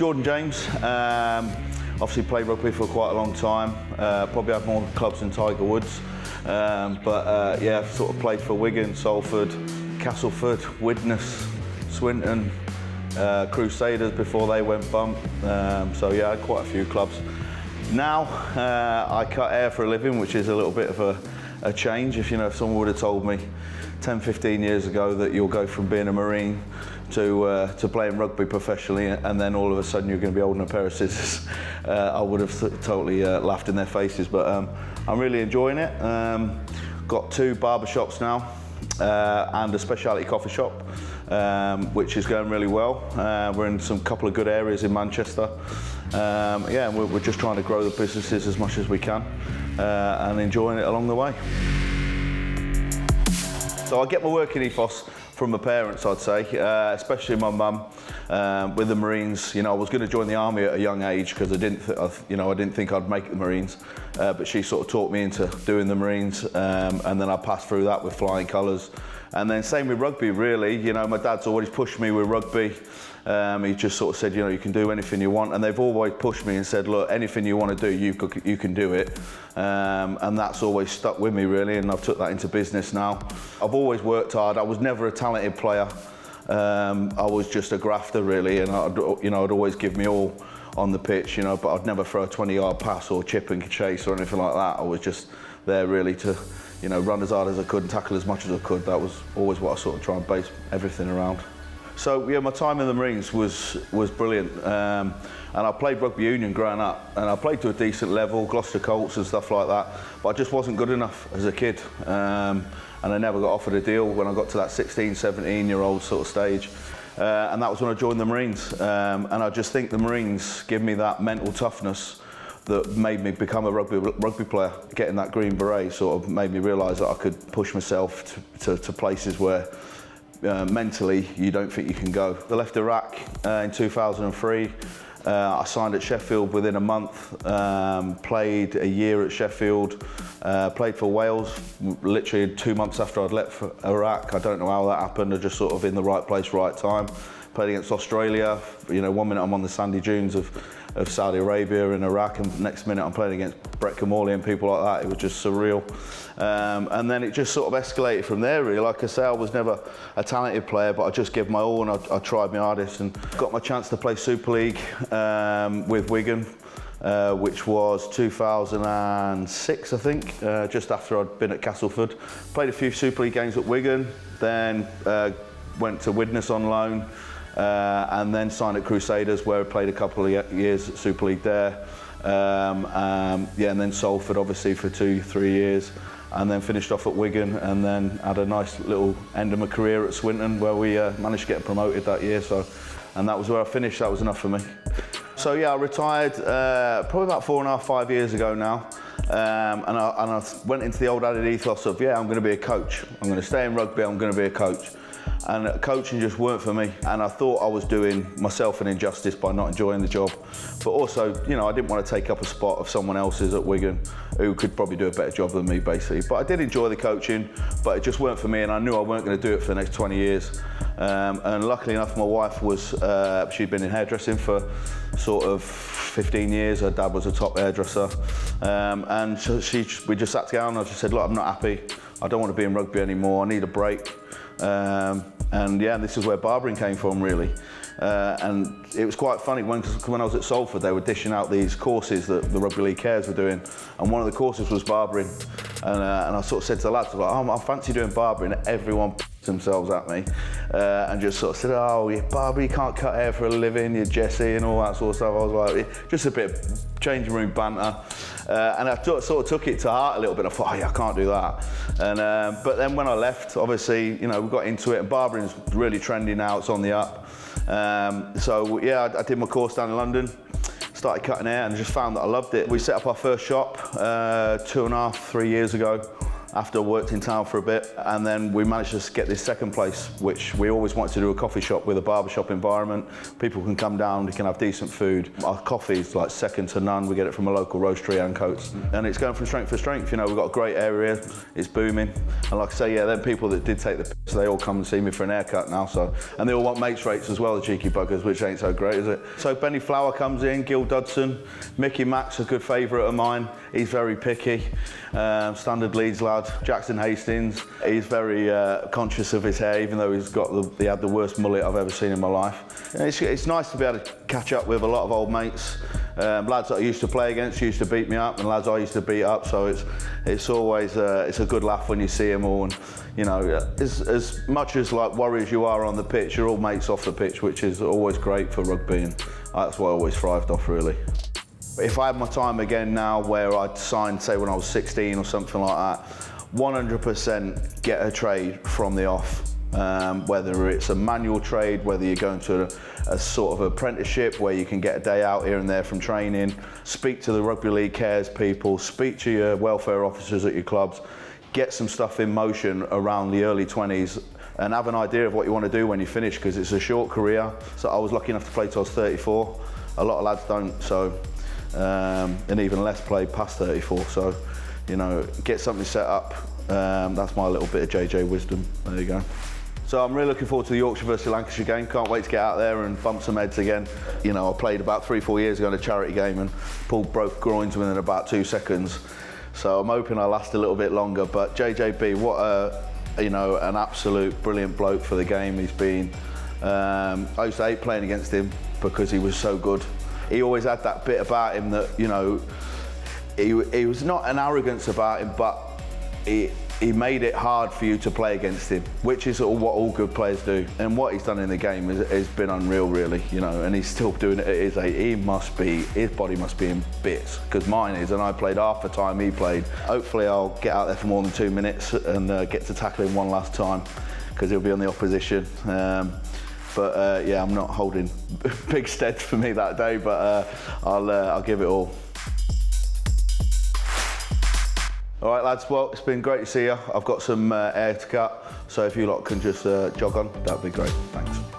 Jordan James. Obviously played rugby for quite a long time. Probably had more clubs than Tiger Woods. Yeah, sort of played for Wigan, Salford, Castleford, Widnes, Swinton, Crusaders before they went bump. So yeah, I had quite a few clubs. Now I cut hair for a living, which is a little bit of a change. If someone would have told me 10, 15 years ago that you'll go from being a Marine to playing rugby professionally and then all of a sudden you're going to be holding a pair of scissors, I would have totally laughed in their faces, but I'm really enjoying it. Got 2 barber shops now and a specialty coffee shop, which is going really well. We're in some couple of good areas in Manchester. Yeah, we're just trying to grow the businesses as much as we can and enjoying it along the way. So I get my working ethos from my parents, I'd say, especially my mum. With the Marines, I was going to join the army at a young age because I didn't think I'd make the Marines, but she sort of taught me into doing the Marines, and then I passed through that with flying colours. And then same with rugby, really. My dad's always pushed me with rugby. He just sort of said, you can do anything you want, and they've always pushed me and said, look, anything you want to do, you can do it. And that's always stuck with me, really, and I've took that into business now. I've always worked hard. I was never a talented player. I was just a grafter, really, and I'd always give me all on the pitch, but I'd never throw a 20-yard pass or chip and chase or anything like that. I was just there really to, run as hard as I could and tackle as much as I could. That was always what I sort of try and base everything around. So yeah, my time in the Marines was brilliant, and I played rugby union growing up, and I played to a decent level, Gloucester Colts and stuff like that, but I just wasn't good enough as a kid, and I never got offered a deal when I got to that 16, 17-year-old sort of stage, and that was when I joined the Marines, and I just think the Marines give me that mental toughness that made me become a rugby player. Getting that green beret sort of made me realise that I could push myself to places where mentally you don't think you can go. I left Iraq in 2003. I signed at Sheffield within a month, played a year at Sheffield, played for Wales literally 2 months after I'd left for Iraq. I don't know how that happened, I just sort of in the right place, right time. Played against Australia, 1 minute I'm on the sandy dunes of Saudi Arabia and Iraq, and next minute I'm playing against Brett Camorley and people like that. It was just surreal. And then it just sort of escalated from there, really. Like I say, I was never a talented player, but I just gave my all and I tried my hardest and got my chance to play Super League with Wigan, which was 2006, I think, just after I'd been at Castleford. Played a few Super League games at Wigan, then went to Widnes on loan, and then signed at Crusaders, where I played a couple of years at Super League there. Yeah, and then Salford obviously for 2-3 years, and then finished off at Wigan, and then had a nice little end of my career at Swinton, where we managed to get promoted that year. So, and that was where I finished. That was enough for me. So yeah, I retired probably about 4.5, 5 years ago now, and I went into the old added ethos of, yeah, I'm going to be a coach. I'm going to stay in rugby. I'm going to be a coach. And coaching just weren't for me, and I thought I was doing myself an injustice by not enjoying the job. But also, I didn't want to take up a spot of someone else's at Wigan who could probably do a better job than me, basically. But I did enjoy the coaching, but it just weren't for me, and I knew I weren't going to do it for the next 20 years. And luckily enough, my wife she'd been in hairdressing for sort of 15 years. Her dad was a top hairdresser, and we just sat down and I just said, look, I'm not happy. I don't want to be in rugby anymore. I need a break. And yeah, this is where barbering came from, really. And it was quite funny when I was at Salford, they were dishing out these courses that the Rugby League Cares were doing, and one of the courses was barbering. And I sort of said to the lads, I fancy doing barbering. Everyone themselves at me and just sort of said, oh, you're barber, you can't cut hair for a living, you're Jesse and all that sort of stuff. I was like, just a bit of changing room banter. And I sort of took it to heart a little bit. I thought, oh yeah, I can't do that. And but then when I left, obviously, we got into it, and barbering's really trendy now. It's on the up. So yeah, I did my course down in London, started cutting hair, and just found that I loved it. We set up our first shop 2.5, 3 years ago, after I worked in town for a bit, and then we managed to get this second place, which we always wanted to do, a coffee shop with a barbershop environment. People can come down, they can have decent food. Our coffee is like second to none. We get it from a local roastery and Coates, and it's going from strength to strength. You know, we've got a great area, it's booming, and like I say, yeah, then people that did take the piss, they all come and see me for an haircut now. So, and they all want mates rates as well, the cheeky buggers, which ain't so great, is it? So Benny Flower comes in, Gil Dodson, Mickey Mack's a good favourite of mine. He's very picky. Standard Leeds lad. Jackson Hastings, he's very conscious of his hair, even though he had the worst mullet I've ever seen in my life. And it's nice to be able to catch up with a lot of old mates, lads that I used to play against used to beat me up, and lads I used to beat up. So it's always it's a good laugh when you see them all. And you know, as much as like warriors you are on the pitch, you're all mates off the pitch, which is always great for rugby, and that's what I always thrived off, really. If I had my time again now, where I'd signed, say when I was 16 or something like that, 100% get a trade from the off. Whether it's a manual trade, whether you're going to a sort of apprenticeship where you can get a day out here and there from training, speak to the Rugby League cares people, speak to your welfare officers at your clubs, get some stuff in motion around the early 20s and have an idea of what you want to do when you finish, because it's a short career. So I was lucky enough to play till I was 34. A lot of lads don't, so and even less play past 34. So, you know, get something set up. That's my little bit of JJ wisdom. There you go. So I'm really looking forward to the Yorkshire versus Lancashire game. Can't wait to get out there and bump some heads again. You know, I played about 3-4 years ago in a charity game and broke groins within about 2 seconds. So I'm hoping I last a little bit longer. But JJB, what an absolute brilliant bloke for the game he's been. I used to hate playing against him because he was so good. He always had that bit about him that, you know, he was not an arrogance about him, but he made it hard for you to play against him, which is what all good players do. And what he's done in the game has been unreal, really, you know, and he's still doing it at his age. His body must be in bits, because mine is, and I played half the time he played. Hopefully I'll get out there for more than 2 minutes and get to tackle him one last time, because he'll be on the opposition. Yeah, I'm not holding big stead for me that day, but I'll give it all. All right, lads, well, it's been great to see you. I've got some hair to cut, so if you lot can just jog on, that'd be great. Thanks.